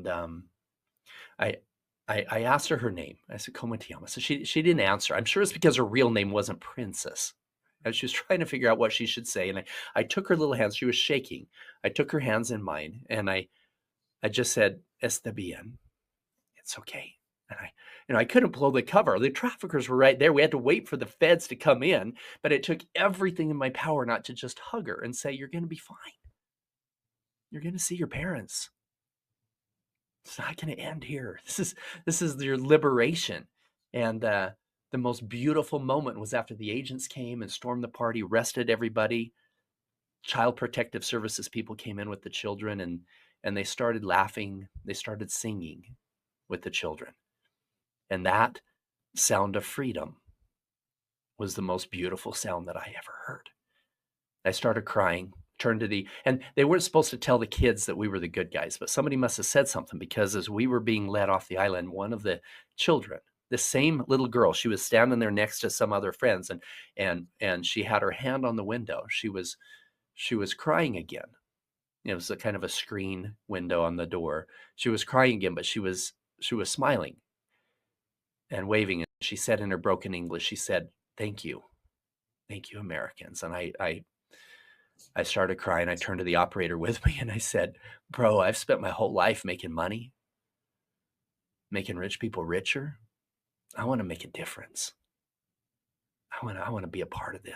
And I, I asked her name. I said, "Como te llamas?" So she didn't answer. I'm sure it's because her real name wasn't Princess. And she was trying to figure out what she should say. And I took her little hands. She was shaking. I took her hands in mine, and I just said, "Está bien." It's okay. And I couldn't blow the cover. The traffickers were right there. We had to wait for the feds to come in, but it took everything in my power not to just hug her and say, "You're going to be fine. You're going to see your parents. It's not going to end here. This is your liberation." And the most beautiful moment was after the agents came and stormed the party, arrested everybody. Child Protective Services people came in with the children, and they started laughing. They started singing with the children. And that sound of freedom was the most beautiful sound that I ever heard. I started crying, turned to and they weren't supposed to tell the kids that we were the good guys, but somebody must have said something, because as we were being led off the island, one of the children, the same little girl, she was standing there next to some other friends, and she had her hand on the window. She was crying again. It was a kind of a screen window on the door. She was crying again, but she was smiling and waving. And she said in her broken English, she said, "Thank you. Thank you, Americans." And I started crying. I turned to the operator with me and I said, "Bro, I've spent my whole life making money, making rich people richer. I want to make a difference. I want to be a part of this."